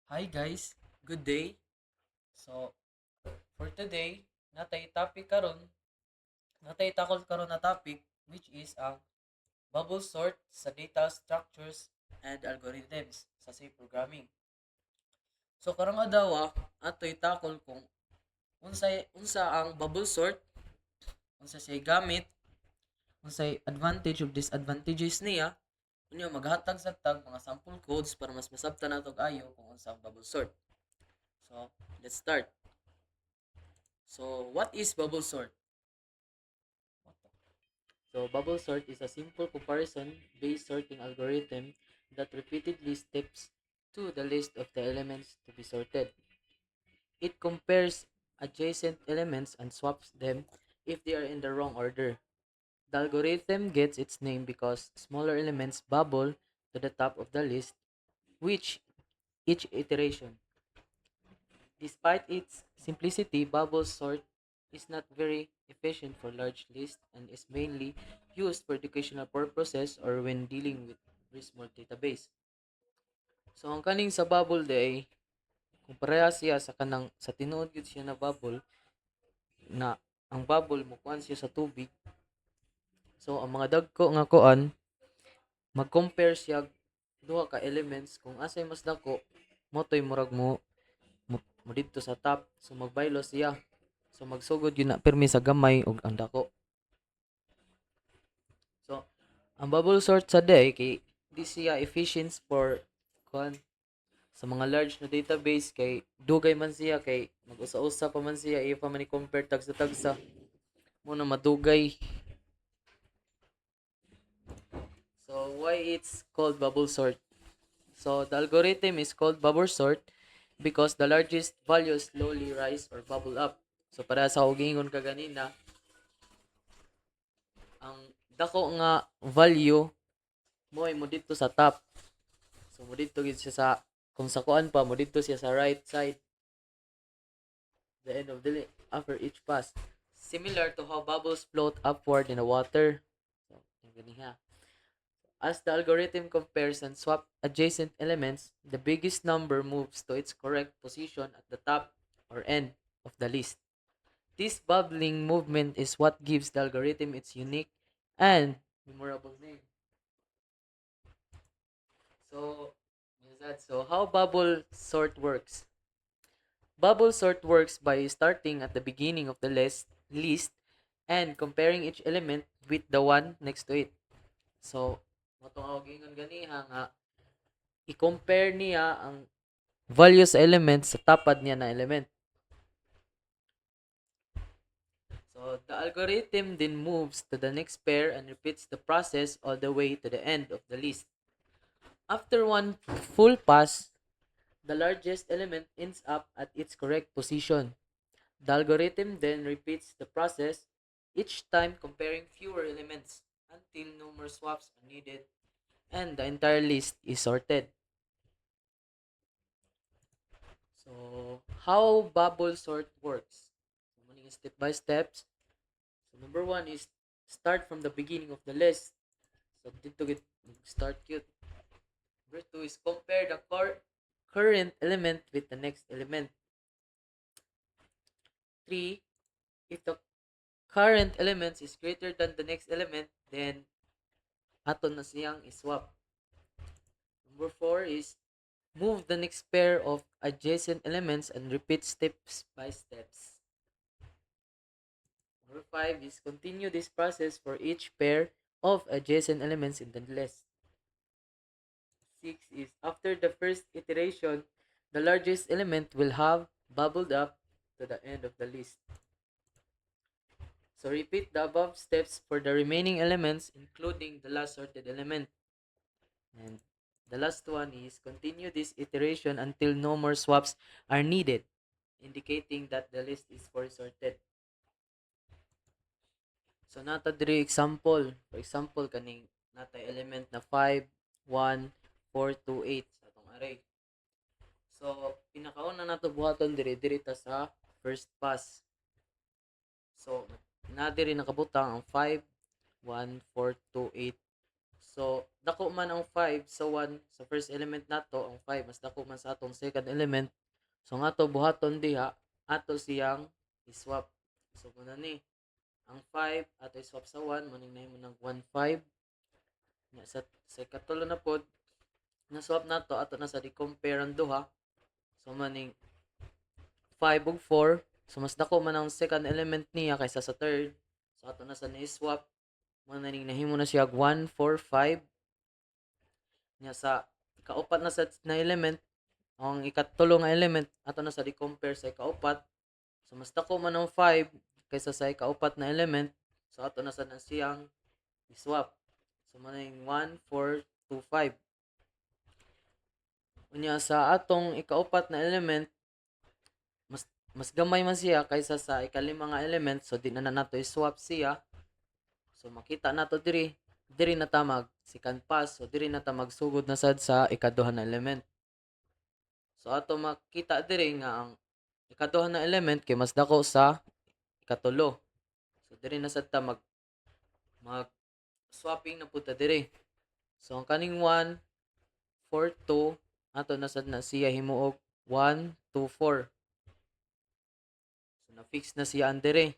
Hi guys, good day. So, for today, natay takol karon na topic which is ang bubble sort sa data structures and algorithms sa C programming. So, karong adlaw atoy takol kung unsa ang bubble sort, unsa siya gamit, unsay advantage ug disadvantages niya, unya maghatag sa tag mga sample codes para mas masabtan nato ayo kung unsa ang bubble sort. So, let's start. So, what is bubble sort? So bubble sort is a simple comparison-based sorting algorithm that repeatedly steps to the list of the elements to be sorted. It compares adjacent elements and swaps them if they are in the wrong order. The algorithm gets its name because smaller elements bubble to the top of the list, which each iteration. Despite its simplicity, bubble sort is not very efficient for large lists and is mainly used for educational purposes or when dealing with very small database. So ang kaning sa bubble day, kung pareha siya sa kanang sa tinuod gyud siya na bubble na ang bubble mo kuan siya sa tubig. So ang mga dagko nga kuan mag-compare siya duha ka elements kung asay mas dako motoy murag mo dito sa top, so magbaylo siya. So magsugod yun na pirmi sa gamay ug ang dako. So ang bubble sort sa day kay di siya efficient for kuan sa mga large na database kay dugay man siya kay mag-usa-usa pa man siya if pa man i-compare tagsa mo na madugay. So why it's called bubble sort? So the algorithm is called bubble sort because the largest values slowly rise or bubble up. So para sa hugingon ka ganina, ang dako nga value mo ay mo dito sa top. So mo dito gid siya sa kung sa kuan pa mo dito siya sa right side the end of the after each pass. Similar to how bubbles float upward in the water. So, yung ganiha. As the algorithm compares and swaps adjacent elements, the biggest number moves to its correct position at the top or end of the list. This bubbling movement is what gives the algorithm its unique and memorable name. So, how bubble sort works? Bubble sort works by starting at the beginning of the list and comparing each element with the one next to it. So, motong gingon ganiha nga i-compare niya ang value sa element sa tapad niya na element. So, the algorithm then moves to the next pair and repeats the process all the way to the end of the list. After one full pass, the largest element ends up at its correct position. The algorithm then repeats the process, each time comparing fewer elements until no more swaps are needed and the entire list is sorted. So, how bubble sort works? So, muna step by steps. So, number one is start from the beginning of the list. So, dito get start cute. Number two is compare the current element with the next element. Three, if the current element is greater than the next element, then aton na siyang iswap. Number four is move the next pair of adjacent elements and repeat steps by steps. Number five is continue this process for each pair of adjacent elements in the list. Six is after the first iteration, the largest element will have bubbled up to the end of the list. So repeat the above steps for the remaining elements, including the last sorted element. And the last one is continue this iteration until no more swaps are needed, indicating that the list is fully sorted. So nata diri example, for example kaning nata element na 5, 1, 4, 2, 8 sa atong array. So pinakauna nato buhaton diri ta sa first pass. So na diri nakabutang ang 5, 1, 4, 2, 8. So dako man ang 5 sa 1 sa first element nato, ang 5 mas dako man sa atong second element. So nga to buhaton diha, ato siyang i-swap. So muna ni ang 5 ato i-swap sa 1, maning nahimo ng 1 5. Nya sa ikatulo na pod na swap nato ato na sa di-compare ang duha. So maning 5 ug 4. So mas dako man ang second element niya kaysa sa third. So ato na sa ni-swap, maning nahimo na siya 1 4 5. Nya sa ikaupat na sa na element, ang ikatulo nga element ato na sa di-compare sa ikaupat. So mas dako man ang 5 kaysa sa ikaupat na element. So ato na sa siyang i-swap. So maning 1 4 2 5. Unya sa atong ikaupat na element, mas gamay man siya kaysa sa ikalima nga element, so di na nato i-swap siya. So makita nato diri na ta mag second pass, so diri na ta magsugod na sad sa ikaduha na element. So ato makita diri nga ang ikaduha na element kay mas dako sa ikatulo. So diri na sad ta mag swapping na puta diri. So ang kaning 1 4 2 ato na sad na siya himuog 1 2 4. So na-fix na siya andere.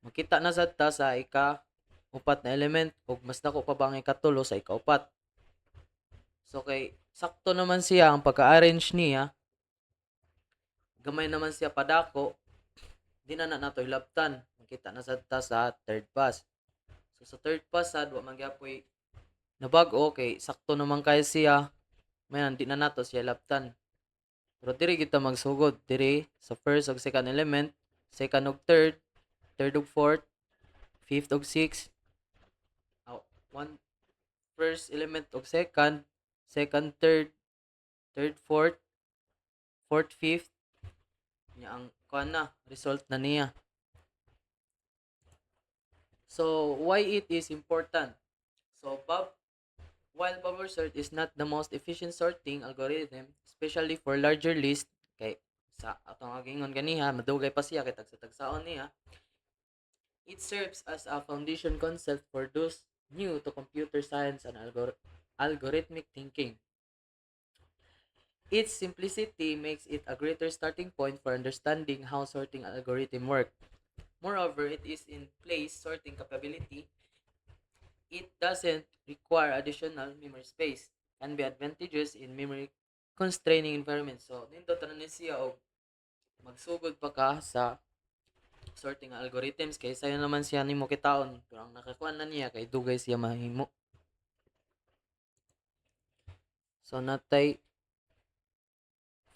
Makita na sad ta sa ika-upat na element ug mas dako pa ba ang ikatulo sa ikaupat. So kay sakto naman siya ang pagka-arrange niya. Gamay naman siya padako. Di na nato hilabtan. Makita na sad ta sa third pass. So sa third pass sad wa man gyapon nabag-o kay sakto naman kay siya. Mayan di na nato siya hilabtan. Pero diri kita magsugod diri sa first ug second element, second ug third, third ug fourth, fifth ug sixth. One first element ug second, second third, third fourth, fourth fifth. Nya ang kuan na result na niya. So why it is important? So while bubble sort is not the most efficient sorting algorithm, especially for larger list, kay sa atong agingon ganiha madugay pa siya kay tagsa-tagsaon niya. It serves as a foundation concept for those new to computer science and algorithmic thinking. Its simplicity makes it a greater starting point for understanding how sorting algorithms work. Moreover, it is in place sorting capability. It doesn't require additional memory space. Can be advantageous in memory constraining environments. So, nindot na siya o magsugod pa ka sa sorting algorithms kay sayo naman siya nimo kitaon pero ang nakakuha na niya kay dugay siya mahimo. So natay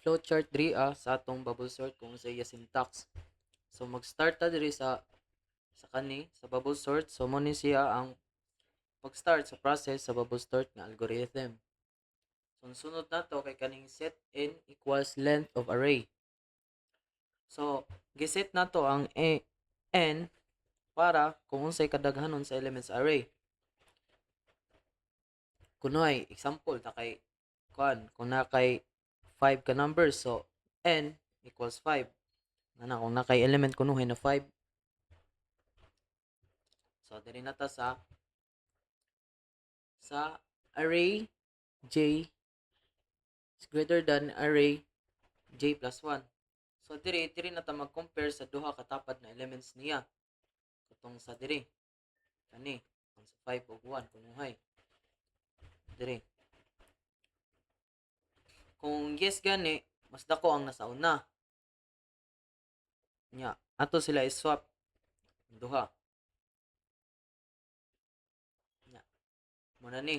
flowchart diri sa atong bubble sort kung sa iya syntax. So mag-start ta diri sa kani sa bubble sort. So mo ni siya ang pag-start sa process sa bubble sort nga algorithm. So sunod nato kay kaning set n equals length of array. So giset nato ang n para kung unsay kadaghanon sa elements array. Kunoy example na kay kung na kay 5 ka numbers, so n equals 5. Kung na kay element kunuhay na 5. So diri na ta sa array j is greater than array j plus 1. So diri na ta mag-compare sa duha katapad na elements niya. Katong sa diri kani ang sa 5 ug 1 kunuhay diri. Kung yes gani, mas dako ang nasa una. Nya, ato sila i-swap duha. Nya, muna ni,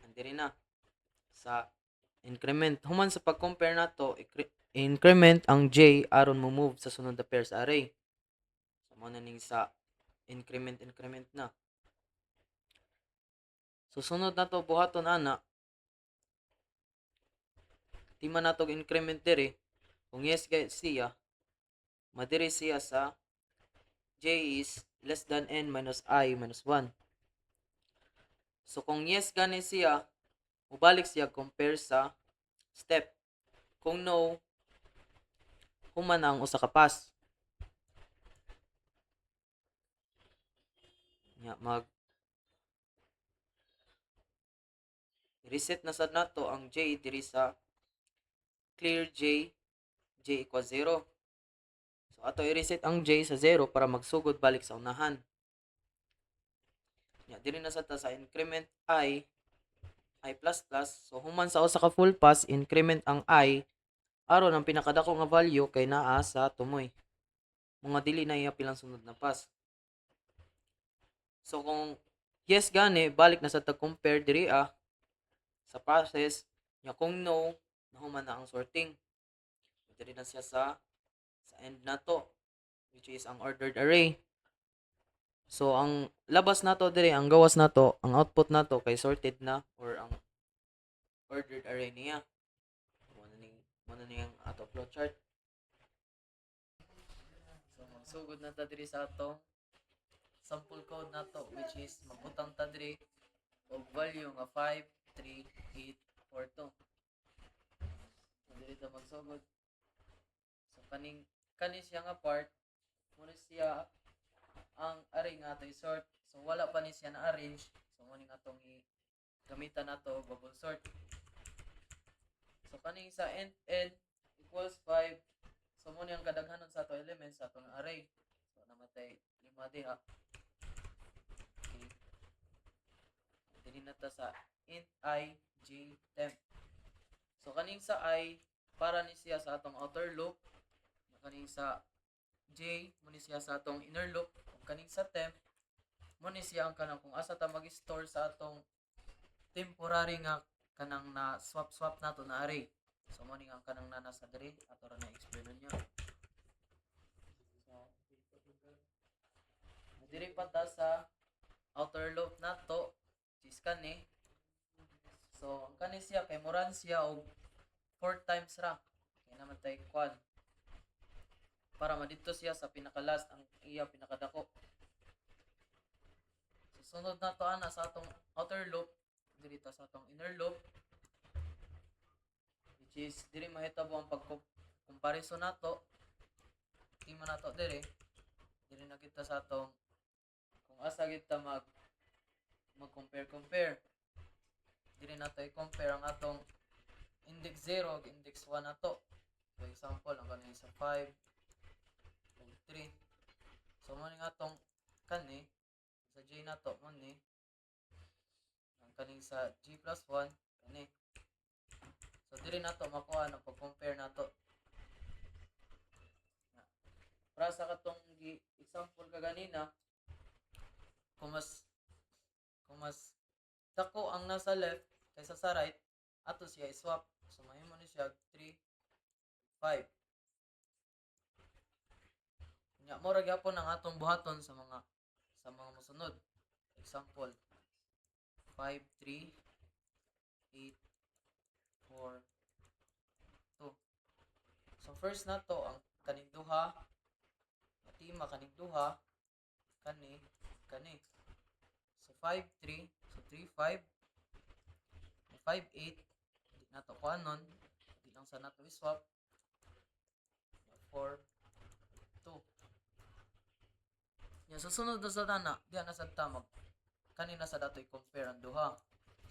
andiri na sa increment. Human sa pag-compare nato, increment ang j aron mo move sa sunod na pairs array. So muna ning sa increment na. So sunod nato buhaton ana. Tima nato increment diri. Kung yes kay siya, madiri siya sa j is less than n minus I minus 1. So kung yes gani siya, mubalik siya compare sa step. Kung no, human ang usa ka pass. Nya reset na sad nato ang J diri sa clear J equals 0. So ato i-reset ang J sa 0 para magsugod balik sa unahan. Diri na sad ta sa increment I plus plus. So human sa usa ka full pass, increment ang I aron ang pinakadako nga value kay naa sa tumoy. Mga dili na iya pilang sunod na pass. So kung yes gani, balik na sa tag-compare diri sa process nya. Kung no, nahuman na ang sorting. Diri na siya sa end nato, which is ang ordered array. So ang labas nato diri, ang gawas nato, ang output nato kay sorted na or ang ordered array niya. Muna ning ang ato flowchart. So magsugod na ta diri sa atong sample code nato, which is magbutang ta diri og value nga 53842. So diri ta magsugod. So kaning siya nga part muna siya ang array nga ato i-sort. So wala pa ni siya na arrange. So muna nga atong gamitan nato bubble sort. So kaning sa n equals 5. So muna ang kadaghanon sa ato elements sa atong array. So namatay 5 diha. Okay. Dili na ta sa int I j temp. So kaning sa I para ni siya sa atong outer loop. Kaning sa j mo ni siya sa atong inner loop. Kaning sa temp mo ni siya ang kanang kung asa ta mag-store sa atong temporary nga kanang na swap nato na array. So mo ni ang kanang nasa diri ato ra na explain niya. So diri pa ta sa outer loop nato, which is kani. So ang kani siya kay moran siya og 4 times ra. Kay naman tay quad. Para madito siya sa pinaka-last ang iya pinakadako. So sunod na to ana sa atong outer loop, diri ta sa atong inner loop, which is diri mahitabo ang pag-comparison nato. Tingnan nato diri na kita sa atong kung asa kita mag-compare. Diri nato i-compare ang atong index 0 ug index 1 nato. For example, ang kaning sa 5 3. So mo ning atong kani sa j nato mo ni ang kaning sa g plus 1 kani. So diri nato makuha na pag-compare nato. Para sa katong example kaganina, kung mas dako ang nasa left kaysa sa right, ato siya i-swap. So mahimo ni siya 3 5. Nya mo ra gyapon ang atong buhaton sa mga mosunod. Example 5 3 8 4 2. So first nato ang kaning duha, matima kaning duha kani. So 5 3, so 3 5 5 8 di nato kuanon, di lang sa nato i-swap 4 2. Yan, susunod na sa tana, diyan na sa tamag. Kanina sa dato i-compare ang duha.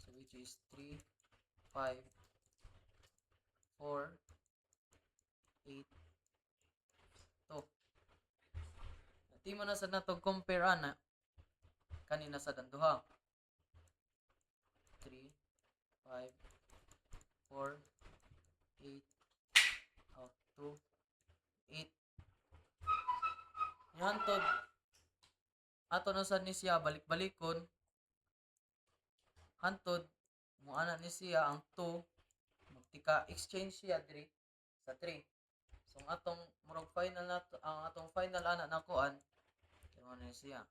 So which is 3, 5, 4, 8, 2. Di mo na sa nato compare ana. Kanina sa danduha. 3, 5, 4, 8, out 2, 8. Hantod ato na sad ni siya balik-balikon, hantod mo ana ni siya ang 2 magtika exchange siya diri sa 3. So ang atong murag final nato, ang atong final ana nakuan kay mo ni siya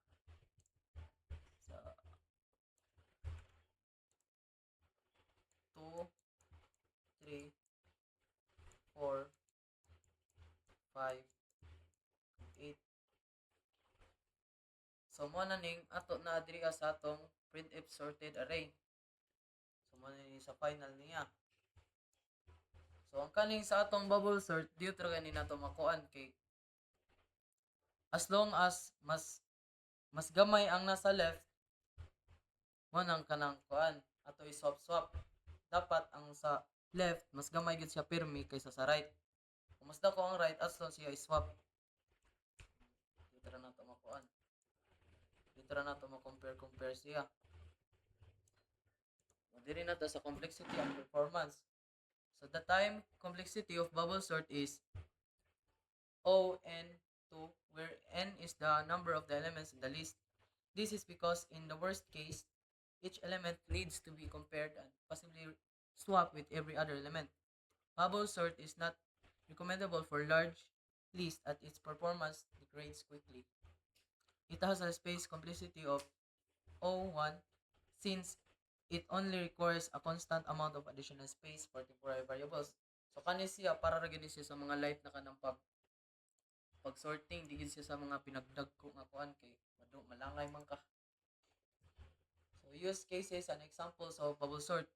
sa 2 3 4 5 8. So mo na ning ato na diri sa atong printf sorted array. So mo na ni sa final niya. So ang kaning sa atong bubble sort dito ra gani nato makuan kay as long as mas gamay ang nasa left mo nang kanang kuan ato i-swap. dapat ang sa left mas gamay gid siya pirmi kaysa sa right. Kung mas dako ang right, as long siya i-swap. Dito ra nato makuan. Dito ra nato compare siya. Diri na ta sa complexity and performance. So the time complexity of bubble sort is O(n)(2), where n is the number of the elements in the list. This is because in the worst case, each element needs to be compared and possibly swapped with every other element. Bubble sort is not recommendable for large lists as its performance degrades quickly. It has a space complexity of O(1) since it only requires a constant amount of additional space for temporary variables. So kani siya para ra gini siya sa mga light na kanang pag sorting di gid siya sa mga pinagdagko nga kuan kay malangay man ka. So use cases and examples of bubble sort.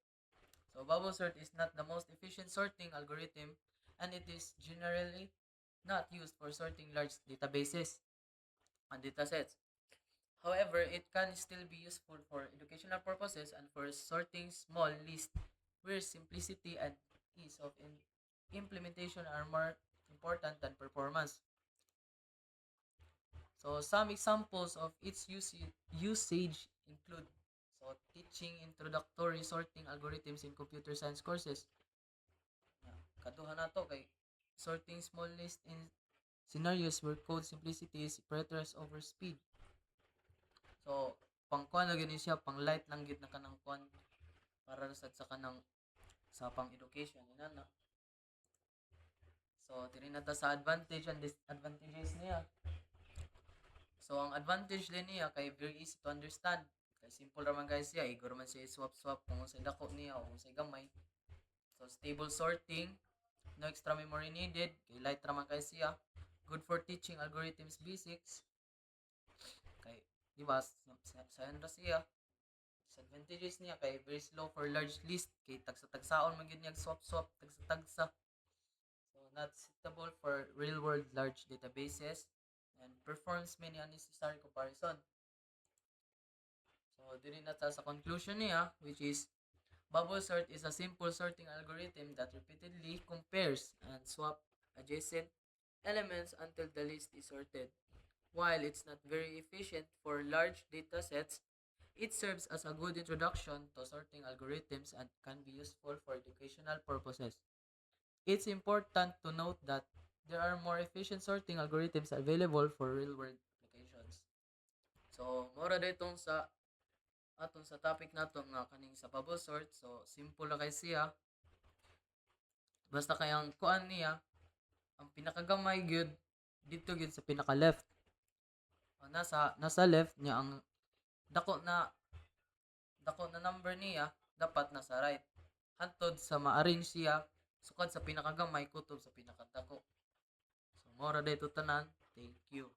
So bubble sort is not the most efficient sorting algorithm and it is generally not used for sorting large databases and datasets. However, it can still be useful for educational purposes and for sorting small lists where simplicity and ease of implementation are more important than performance. So some examples of its usage include teaching introductory sorting algorithms in computer science courses. Kaduha na to kay sorting small list in scenarios where code simplicity is prioritized over speed. So pang kuan na gini siya, pang light lang gid na kanang kuan para sa kanang sa pang education inana. So diri na ta sa advantage and disadvantages niya. So ang advantage din niya kay very easy to understand. Kay simple raman guys siya, igor man siya swap kung unsay dako niya o unsay gamay. So stable sorting, no extra memory needed, kay light raman kay siya. Good for teaching algorithms basics. Kay di ba sayon ra siya. Disadvantages niya kay very slow for large list, kay tagsa-tagsaon man gyud niya swap tagsa-tagsa. So not suitable for real world large databases and performs many unnecessary comparison. So diri na ta sa conclusion niya, which is bubble sort is a simple sorting algorithm that repeatedly compares and swap adjacent elements until the list is sorted. While it's not very efficient for large data sets, it serves as a good introduction to sorting algorithms and can be useful for educational purposes. It's important to note that there are more efficient sorting algorithms available for real-world applications. So, mora ditong sa atong sa topic nato nga kaning sa bubble sort. So, simple na kay siya. Basta kay ang kuan niya, ang pinakagamay gyud dito gyud sa pinaka left. Nasa left niya ang dako na number niya dapat nasa right. Hantod sa ma-arrange siya sukad sa pinakagamay kutob sa pinakadako. So, mora dito tanan. Thank you.